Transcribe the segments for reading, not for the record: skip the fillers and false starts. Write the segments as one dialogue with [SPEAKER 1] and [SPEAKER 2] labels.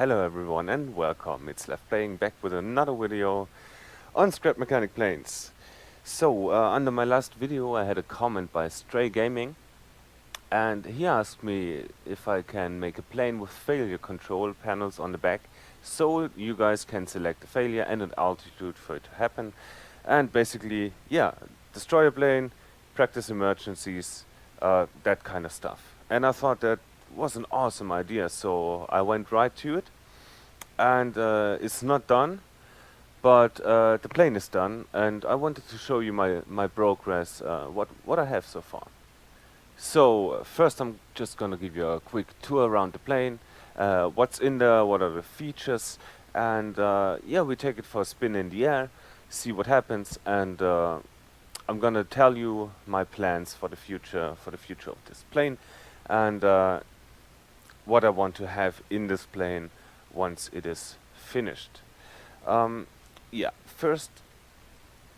[SPEAKER 1] Hello everyone and welcome, it's Left Playing back with another video on scrap mechanic planes. So, under my last video I had a comment by Stray Gaming and he asked me if I can make a plane with failure control panels on the back so you guys can select a failure and an altitude for it to happen and basically, yeah, destroy a plane, practice emergencies, that kind of stuff. And I thought that was an awesome idea, so I went right to it. And it's not done, but the plane is done, and I wanted to show you my progress, what I have so far. So first I'm just gonna give you a quick tour around the plane, what's in there, what are the features, and yeah, we take it for a spin in the air, see what happens, and I'm gonna tell you my plans for the future of this plane, and what I want to have in this plane once it is finished. Yeah, first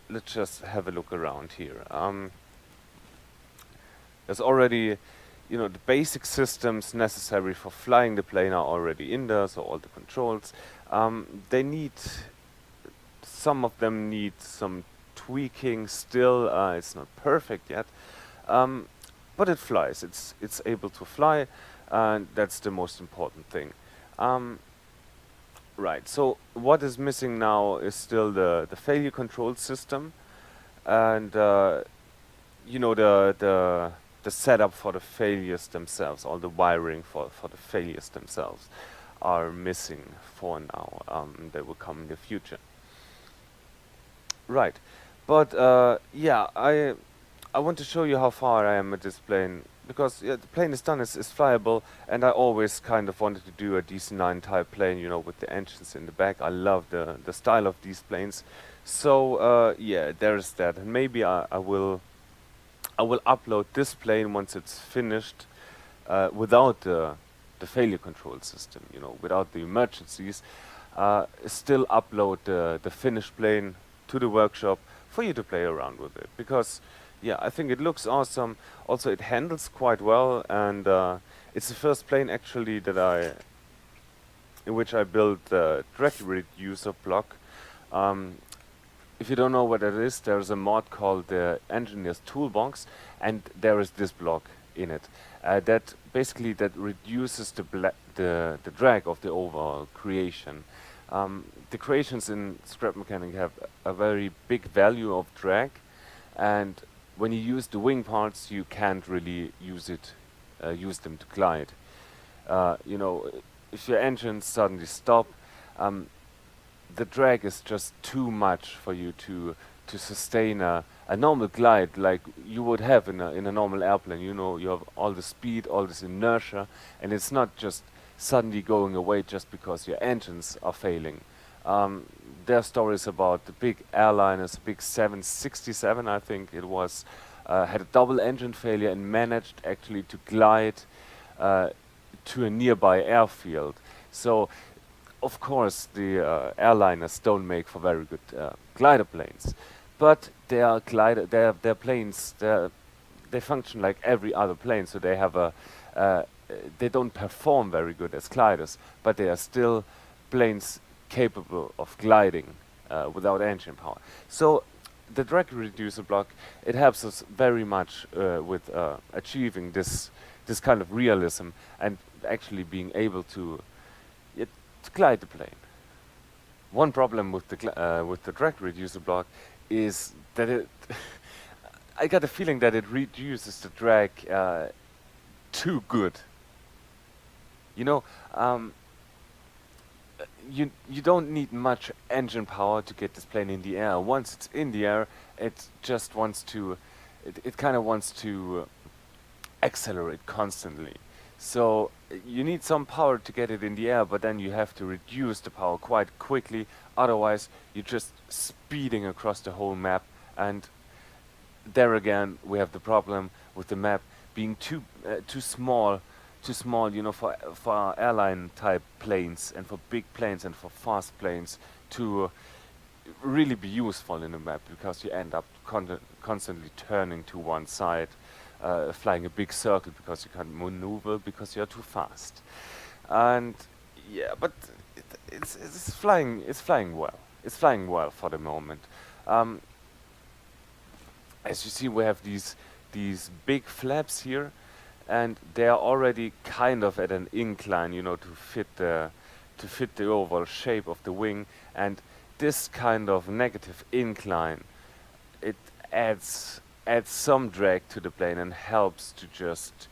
[SPEAKER 1] let's just have a look around here. There's already, the basic systems necessary for flying the plane are already in there, so all the controls. Some of them need some tweaking still. It's not perfect yet, but it flies. It's able to fly, and that's the most important thing. Right. So what is missing now is still the failure control system, and the setup for the failures themselves, all the wiring for the failures themselves, are missing for now. They will come in the future. Right. But yeah, I want to show you how far I am at this plane, because yeah, the plane is done, it's flyable, and I always kind of wanted to do a DC-9 type plane, with the engines in the back. I love the style of these planes. So yeah, there's that, and maybe I will upload this plane once it's finished, without the failure control system, without the emergencies. Still upload the finished plane to the workshop for you to play around with it, because yeah, I think it looks awesome. Also, it handles quite well, and it's the first plane actually in which I built the drag reducer block. If you don't know what that is, there's a mod called the Engineer's Toolbox, and there is this block in it. That basically reduces the drag of the overall creation. The creations in scrap mechanic have a very big value of drag, and when you use the wing parts, you can't really use them to glide. If your engines suddenly stop, the drag is just too much for you to sustain a normal glide like you would have in a normal airplane. You have all the speed, all this inertia, and it's not just suddenly going away just because your engines are failing. There are stories about the big airliners, the big 767, I think it was, had a double engine failure and managed actually to glide to a nearby airfield. So, of course, the airliners don't make for very good glider planes, but they're planes. They function like every other plane, so they have they don't perform very good as gliders, but they are still planes capable of gliding without engine power. So the drag reducer block, it helps us very much with achieving this kind of realism and actually being able to glide the plane. One problem with the drag reducer block is that it I got a feeling that it reduces the drag too good. You don't need much engine power to get this plane in the air. Once it's in the air, it just wants to, it kind of wants to accelerate constantly. So you need some power to get it in the air, but then you have to reduce the power quite quickly. Otherwise, you're just speeding across the whole map, and there again we have the problem with the map being too small, for airline type planes and for big planes and for fast planes to really be useful in the map, because you end up constantly turning to one side, flying a big circle because you can't maneuver because you're too fast. And yeah, but it's flying. It's flying well. It's flying well for the moment. Um, as you see, we have these big flaps here, and they are already kind of at an incline, you know, to fit the overall shape of the wing. And this kind of negative incline, it adds some drag to the plane and helps to just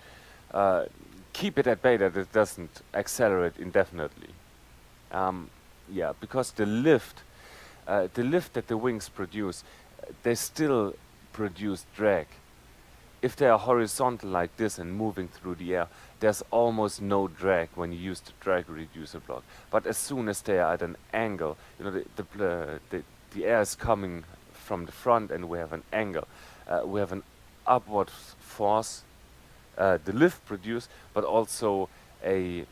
[SPEAKER 1] uh, keep it at bay that it doesn't accelerate indefinitely. Um, yeah, because the lift that the wings produce, they still produce drag. If they are horizontal like this and moving through the air, there's almost no drag when you use the drag reducer block. But as soon as they are at an angle, you know, the air is coming from the front and we have an angle. We have an upward force, the lift produce, but also a,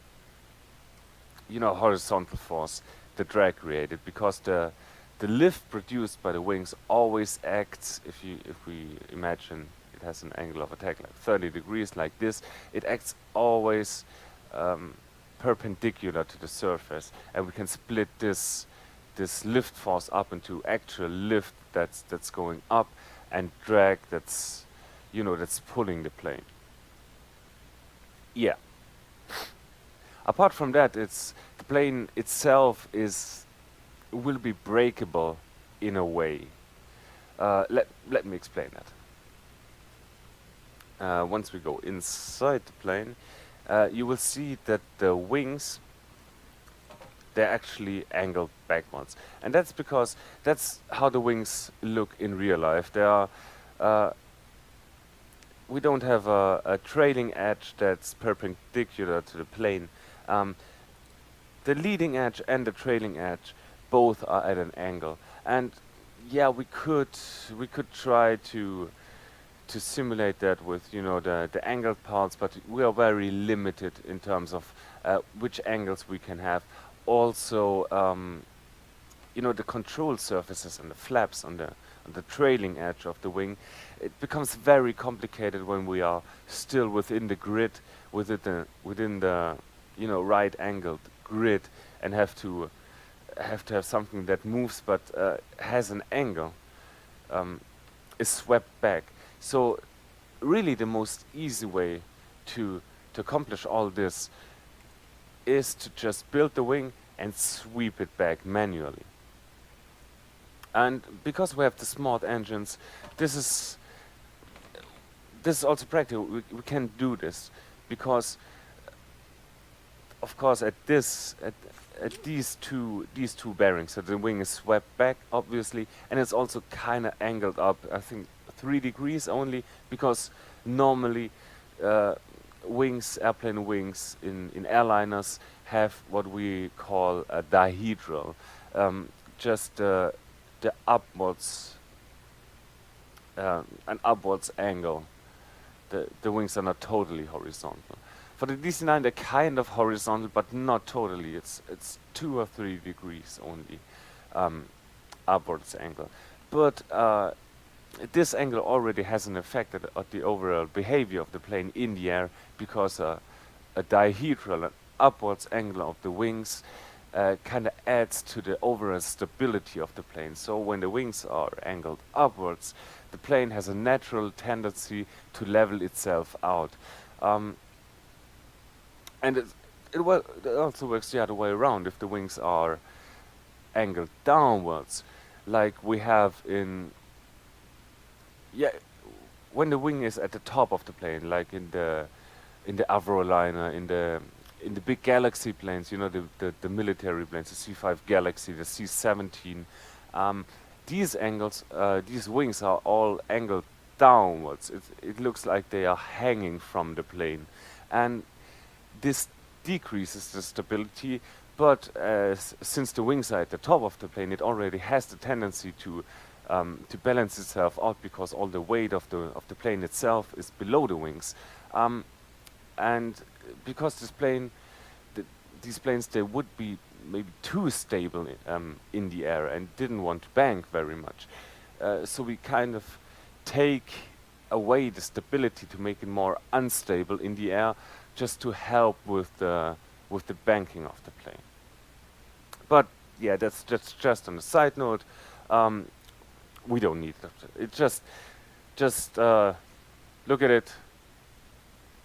[SPEAKER 1] you know, horizontal force, the drag created, because the lift produced by the wings always acts, if we imagine it has an angle of attack like 30 degrees like this, it acts always perpendicular to the surface, and we can split this lift force up into actual lift that's going up and drag that's, you know, that's pulling the plane. Yeah. Apart from that, it's the plane itself will be breakable in a way. Let me explain that. Once we go inside the plane, you will see that the wings, they're actually angled backwards, and that's because that's how the wings look in real life. They are uh, we don't have a trailing edge that's perpendicular to the plane. Um, the leading edge and the trailing edge both are at an angle, and yeah, we could try to simulate that with, you know, the angled parts, but we are very limited in terms of which angles we can have. Also, you know, the control surfaces and the flaps on the trailing edge of the wing, it becomes very complicated when we are still within the grid, within the, you know, right angled grid, and have something that moves but has an angle, um, is swept back. So really the most easy way to accomplish all this is to just build the wing and sweep it back manually. And because we have the smart engines, this is this is also practical. We can do this because, of course, at these two bearings, so the wing is swept back, obviously, and it's also kind of angled up. I think 3 degrees only, because normally uh, airplane wings in airliners have what we call a dihedral, just the upwards an upwards angle. The wings are not totally horizontal. For the DC-9, they're kind of horizontal, but not totally. It's 2 or 3 degrees only upwards angle. But this angle already has an effect at the overall behavior of the plane in the air, because a dihedral, an upwards angle of the wings, kind of adds to the overall stability of the plane. So when the wings are angled upwards, the plane has a natural tendency to level itself out. Um, and it also works the other way around. If the wings are angled downwards, like we have yeah, when the wing is at the top of the plane, like in the Avroliner, in the big Galaxy planes, you know, the military planes, the C-5 Galaxy, the C-17, these wings are all angled downwards. It looks like they are hanging from the plane, and this decreases the stability. But since the wings are at the top of the plane, it already has the tendency to balance itself out, because all the weight of the plane itself is below the wings, and because these planes, they would be maybe too stable in the air and didn't want to bank very much. So we kind of take away the stability to make it more unstable in the air, just to help with with the banking of the plane. But yeah, that's just on a side note. We don't need that. It just look at it,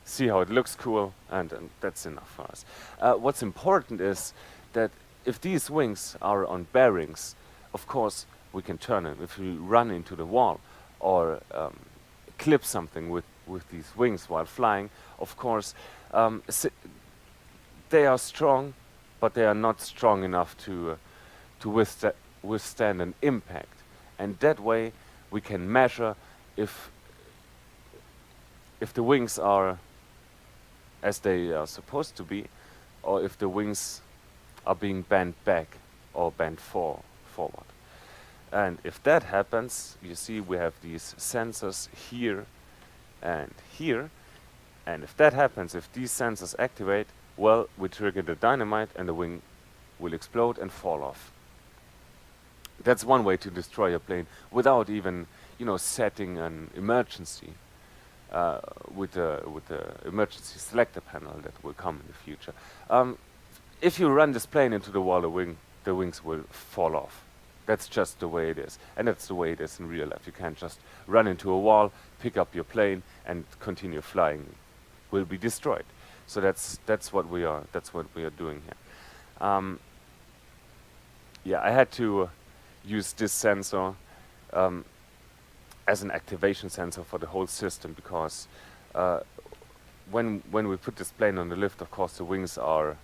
[SPEAKER 1] see how it looks cool, and that's enough for us. What's important is that if these wings are on bearings, of course we can turn them. If we run into the wall or clip something with these wings while flying, of course they are strong, but they are not strong enough to withstand an impact. And that way we can measure if the wings are as they are supposed to be, or if the wings are being bent back or bent forward. And if that happens, you see we have these sensors here and here. And if that happens, if these sensors activate, well, we trigger the dynamite and the wing will explode and fall off. That's one way to destroy a plane without even, setting an emergency with the emergency selector panel that will come in the future. If you run this plane into the wall, the wings will fall off. That's just the way it is, and that's the way it is in real life. You can't just run into a wall, pick up your plane, and continue flying. Will be destroyed. So that's what we are doing here. Yeah, I had to use this sensor as an activation sensor for the whole system, because when we put this plane on the lift, of course the wings are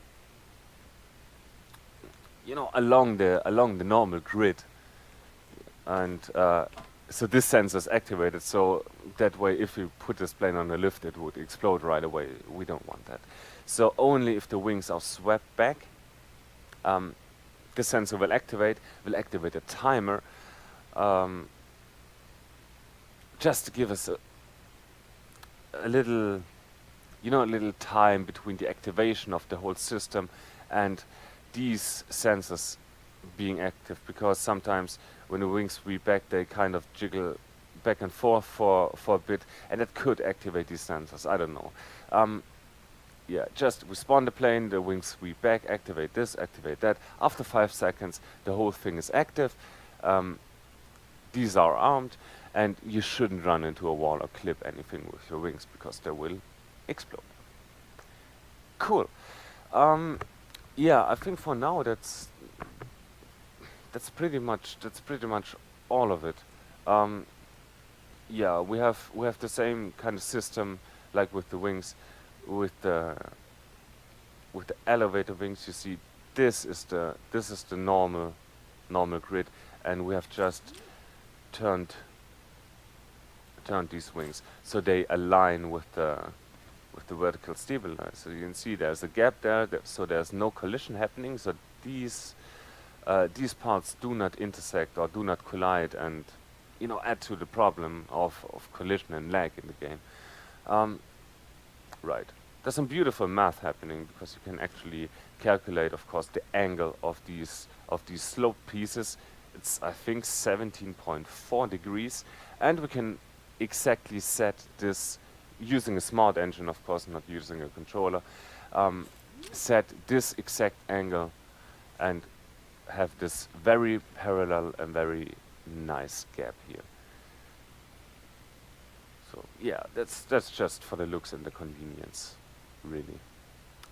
[SPEAKER 1] along the normal grid, and so this sensor is activated, so that way if we put this plane on the lift it would explode right away. We don't want that. So only if the wings are swept back, the sensor will activate a timer, just to give us a little time between the activation of the whole system and these sensors being active, because sometimes when the wings sweep back they kind of jiggle back and forth for a bit, and that could activate these sensors. I don't know. Yeah, just we spawn the plane, the wings sweep back, activate this, activate that. After 5 seconds the whole thing is active. These are armed, and you shouldn't run into a wall or clip anything with your wings, because they will explode. Cool. Yeah, I think for now that's pretty much all of it. Yeah, we have the same kind of system like with the wings, with the elevator wings. You see, this is the normal grid, and we have just turned these wings so they align with the vertical stabilizer. So you can see there's a gap there, so there's no collision happening. So these parts do not intersect or do not collide, and add to the problem of collision and lag in the game. Right. There's some beautiful math happening, because you can actually calculate, of course, the angle of these slope pieces. It's, I think, 17.4 degrees, and we can exactly set this using a smart engine, of course, not using a controller. Set this exact angle and have this very parallel and very nice gap here. So yeah, that's just for the looks and the convenience, really.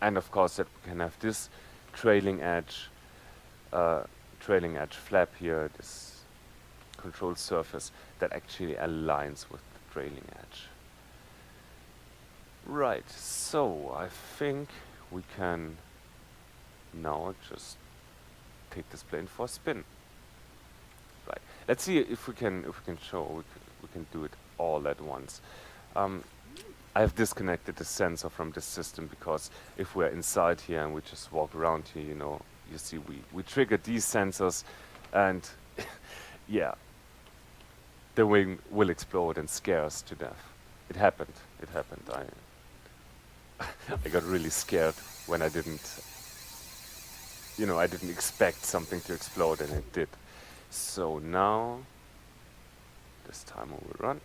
[SPEAKER 1] And of course that we can have this trailing edge flap here, this control surface that actually aligns with the trailing edge. Right, so I think we can now just take this plane for a spin. Right, let's see if we can show we can do it all at once. I have disconnected the sensor from this system, because if we're inside here and we just walk around here, you see we trigger these sensors, and yeah, the wing will explode and scare us to death. It happened. I got really scared when I didn't expect something to explode, and it did. So now, this timer will run,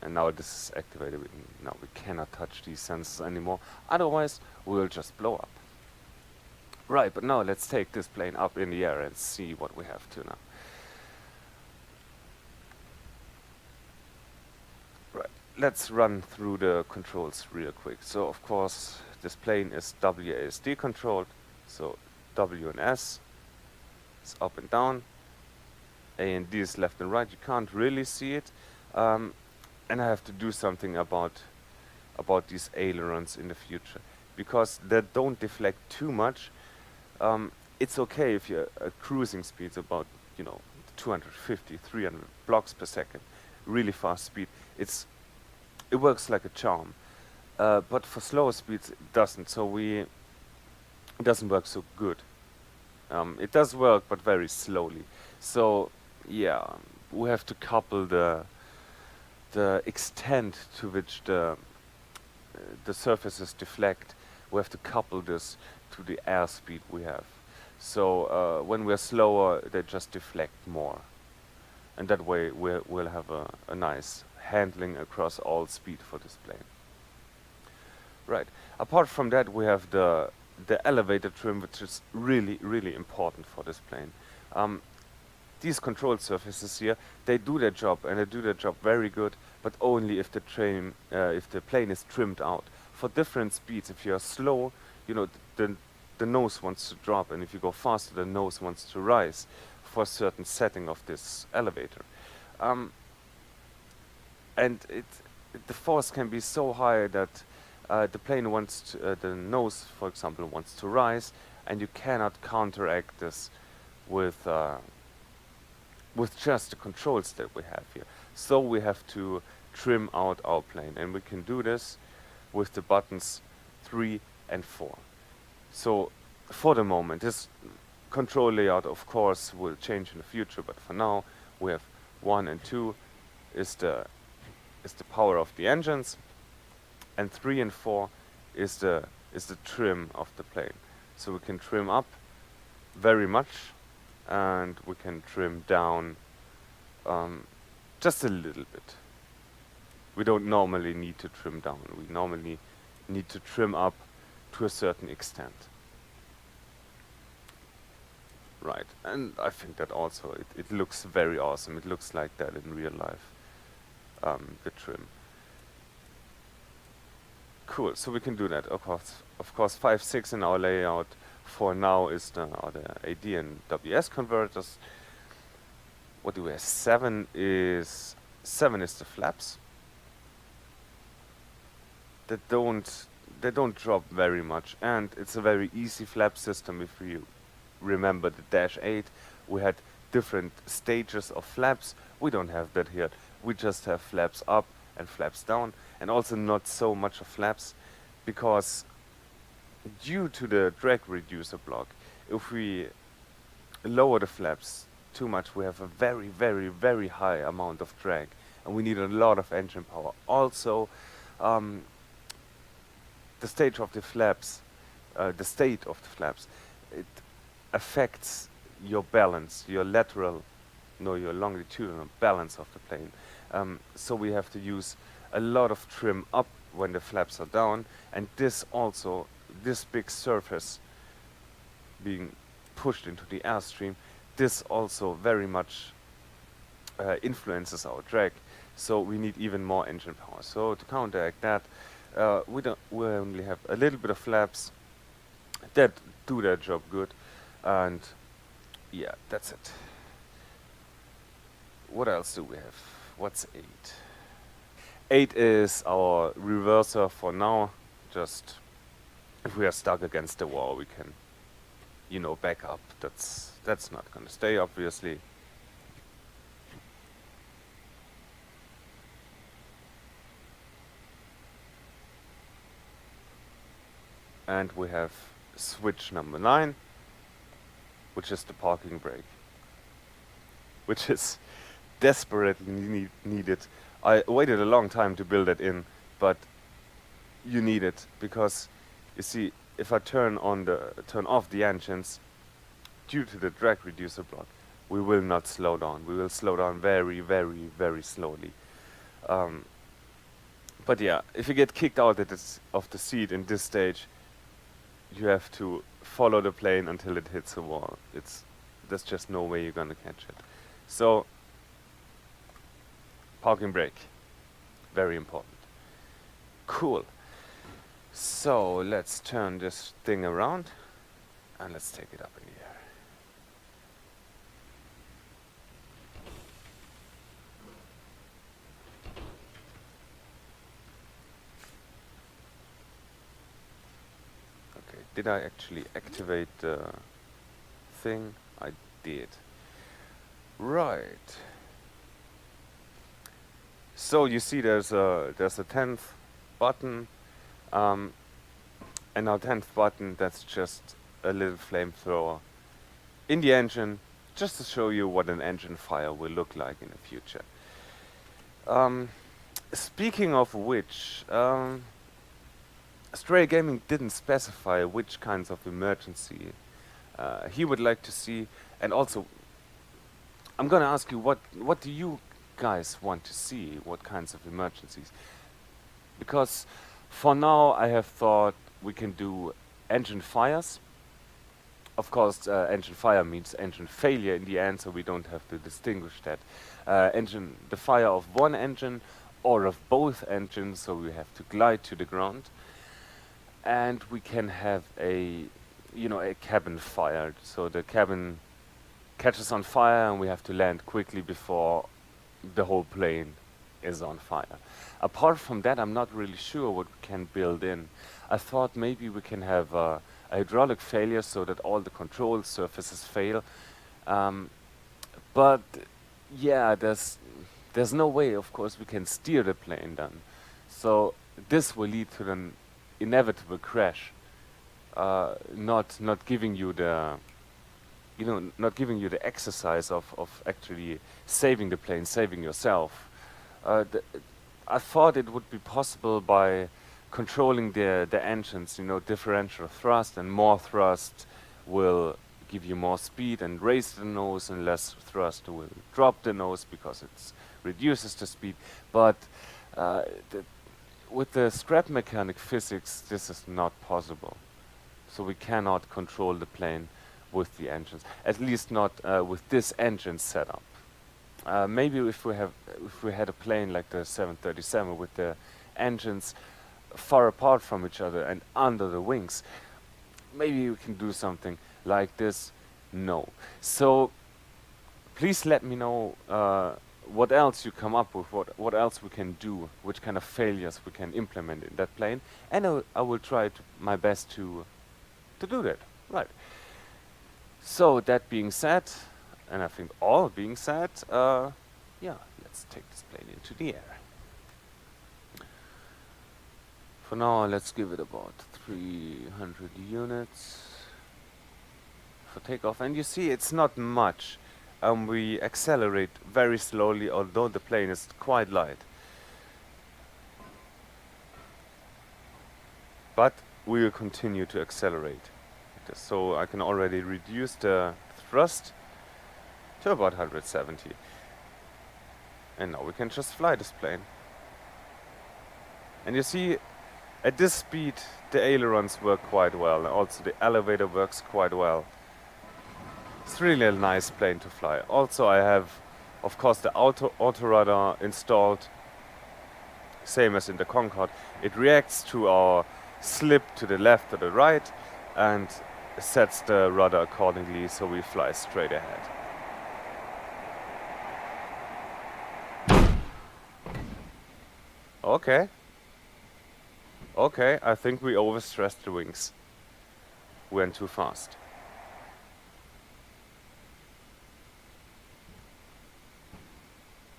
[SPEAKER 1] and now this is activated. Now we cannot touch these sensors anymore, otherwise we will just blow up. Right, but now let's take this plane up in the air and see what we have to now. Right, let's run through the controls real quick. So of course this plane is WASD controlled, so W and S is up and down, A and D is left and right. You can't really see it, and I have to do something about these ailerons in the future, because they don't deflect too much. It's okay if you're cruising speeds about, you know, 250, 300 blocks per second, really fast speed. It works like a charm, but for slower speeds it doesn't. So it doesn't work so good. It does work, but very slowly. So yeah, we have to couple the extent to which the surfaces deflect. We have to couple this to the airspeed we have. So when we're slower, they just deflect more, and that way we'll have a nice handling across all speed for this plane. Right. Apart from that, we have the elevator trim, which is really important for this plane. These control surfaces here, they do their job, and they do their job very good, but only if the plane is trimmed out. For different speeds, if you're slow, you know, the nose wants to drop, and if you go faster, the nose wants to rise for a certain setting of this elevator. And the force can be so high that the plane wants to, the nose, for example, wants to rise, and you cannot counteract this with just the controls that we have here. So we have to trim out our plane, and we can do this with the buttons 3 and 4. So for the moment, this control layout of course will change in the future, but for now we have 1 and 2 is the power of the engines, and 3 and 4 is the trim of the plane. So we can trim up very much, and we can trim down just a little bit. We don't normally need to trim down. We normally need to trim up to a certain extent. Right, and I think that also it looks very awesome. It looks like that in real life, the trim. Cool, so we can do that. Of course 5, 6 in our layout for now is the AD and WS converters. What do we have? 7 is the flaps. They don't drop very much, and it's a very easy flap system. If you remember the Dash 8, we had different stages of flaps. We don't have that here. We just have flaps up and flaps down, and also not so much of flaps, because due to the drag reducer block, if we lower the flaps too much, we have a very high amount of drag, and we need a lot of engine power. Also, the state of the flaps, it affects your balance, your longitudinal balance of the plane. So we have to use a lot of trim up when the flaps are down, and this big surface being pushed into the airstream, this also very much influences our drag. So we need even more engine power. So to counteract that, we only have a little bit of flaps that do their job good, and yeah, that's it. What else do we have? What's 8? 8 is our reverser for now. Just if we are stuck against the wall, we can, you know, back up. That's not gonna stay, obviously. And we have switch number 9, which is the parking brake, which is desperately needed. I waited a long time to build it in, but you need it, because you see, if I turn off the engines, due to the drag reducer block, we will not slow down. We will slow down very slowly. But yeah, if you get kicked out of the seat in this stage, you have to follow the plane until it hits a wall. There's just no way you're gonna catch it. So, parking brake, very important. Cool. So let's turn this thing around and let's take it up in the air. Okay, did I actually activate the thing? I did. Right. So you see there's a 10th button, and our 10th button, that's just a little flamethrower in the engine, just to show you what an engine fire will look like in the future. Speaking of which, Stray Gaming didn't specify which kinds of emergency he would like to see, and also I'm gonna ask you what do you guys want to see, what kinds of emergencies? Because for now I have thought we can do engine fires. Of course, engine fire means engine failure in the end, so we don't have to distinguish that. The fire of one engine or of both engines, so we have to glide to the ground. And we can have a cabin fire, so the cabin catches on fire and we have to land quickly before the whole plane is on fire. Apart from that, I'm not really sure what we can build in. I thought maybe we can have a hydraulic failure so that all the control surfaces fail. But yeah, there's no way, of course, we can steer the plane then. So this will lead to an inevitable crash, not giving you the not giving you the exercise of actually saving the plane, saving yourself. I thought it would be possible by controlling the engines, differential thrust, and more thrust will give you more speed and raise the nose, and less thrust will drop the nose because it reduces the speed. But with the scrap mechanic physics, this is not possible. So we cannot control the plane with the engines, at least not with this engine setup. Maybe if we had a plane like the 737 with the engines far apart from each other and under the wings, maybe we can do something like this. No. So please let me know what else you come up with, what else we can do, which kind of failures we can implement in that plane, and I will try my best to do that. Right. So that being said, and I think all being said, yeah, let's take this plane into the air. For now, let's give it about 300 units for takeoff. And you see, it's not much. We accelerate very slowly, although the plane is quite light. But we will continue to accelerate. So I can already reduce the thrust to about 170. And now we can just fly this plane. And you see, at this speed, the ailerons work quite well. And also the elevator works quite well. It's really a nice plane to fly. Also, I have, of course, the auto radar installed. Same as in the Concorde. It reacts to our slip to the left or the right and sets the rudder accordingly, so we fly straight ahead. Okay. Okay, I think we overstressed the wings. Went too fast.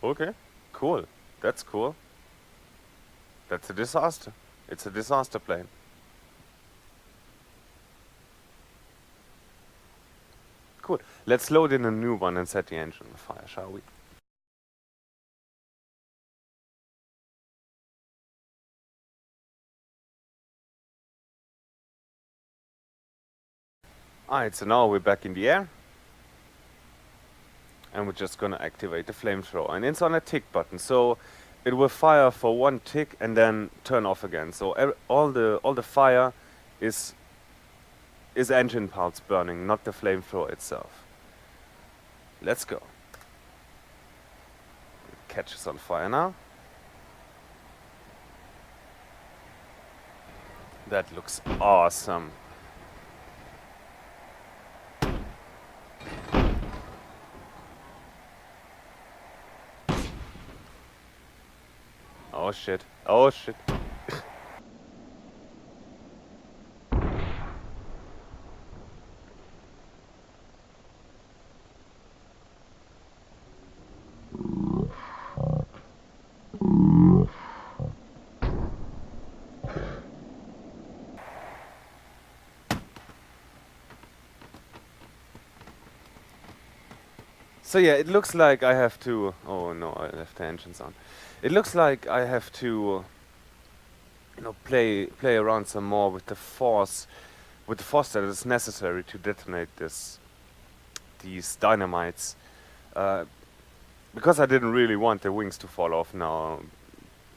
[SPEAKER 1] Okay, cool. That's cool. That's a disaster. It's a disaster plane. Cool. Let's load in a new one and set the engine on fire, shall we? Alright, so now we're back in the air. And we're just gonna activate the flamethrower. And it's on a tick button, so it will fire for one tick and then turn off again. So all the fire is is engine parts burning, not the flamethrower itself. Let's go. It catches on fire now. That looks awesome. Oh shit. Oh shit. So yeah, it looks like I have to... Oh no, I left the engines on. It looks like I have to, you know, play around some more with the force that is necessary to detonate these dynamites. Because I didn't really want the wings to fall off now,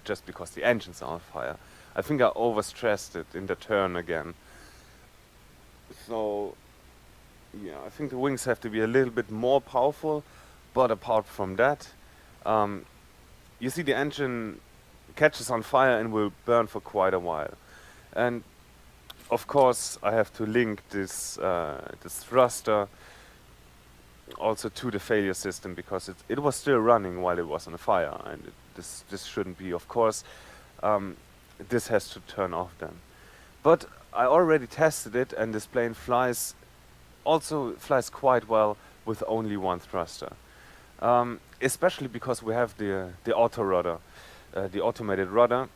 [SPEAKER 1] just because the engines are on fire. I think I overstressed it in the turn again. So yeah, I think the wings have to be a little bit more powerful, but apart from that, you see the engine catches on fire and will burn for quite a while. And of course I have to link this thruster also to the failure system, because it was still running while it was on fire, and this shouldn't be. Of course, this has to turn off then. But I already tested it, and this plane flies quite well with only one thruster. Especially because we have the auto rudder, the automated rudder,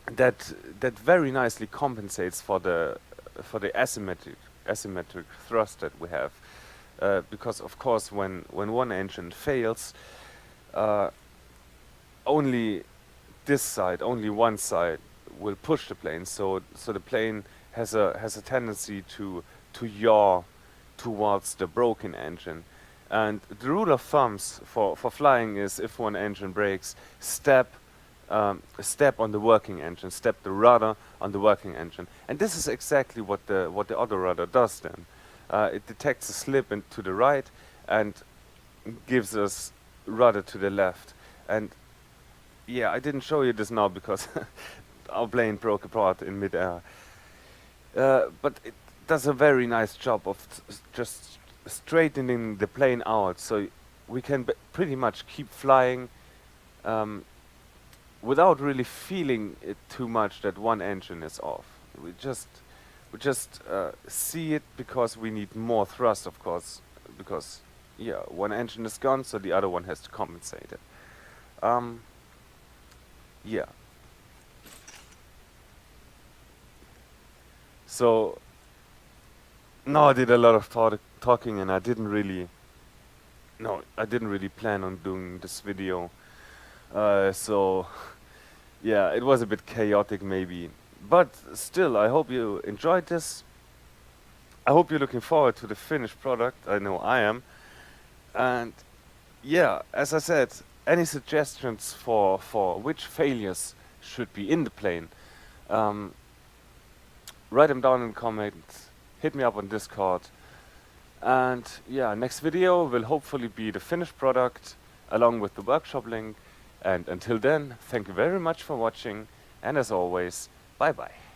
[SPEAKER 1] that very nicely compensates for the asymmetric thrust that we have. Because of course, when one engine fails, only one side will push the plane. So the plane has a tendency to yaw towards the broken engine. And the rule of thumbs for flying is, if one engine breaks, step on the working engine, step the rudder on the working engine. And this is exactly what the auto rudder does then. It detects a slip to the right and gives us rudder to the left. And yeah, I didn't show you this now because our plane broke apart in mid-air. But it does a very nice job of just straightening the plane out, so we can pretty much keep flying without really feeling it too much that one engine is off. We just see it because we need more thrust, of course, because yeah, one engine is gone, so the other one has to compensate it. Yeah. So now I did a lot of talking, and I didn't really plan on doing this video. So yeah, it was a bit chaotic maybe, but still, I hope you enjoyed this. I hope you're looking forward to the finished product. I know I am. And yeah, as I said, any suggestions for which failures should be in the plane, write them down in the comments, hit me up on Discord. And yeah, next video will hopefully be the finished product along with the workshop link. And until then, thank you very much for watching, and as always, bye bye.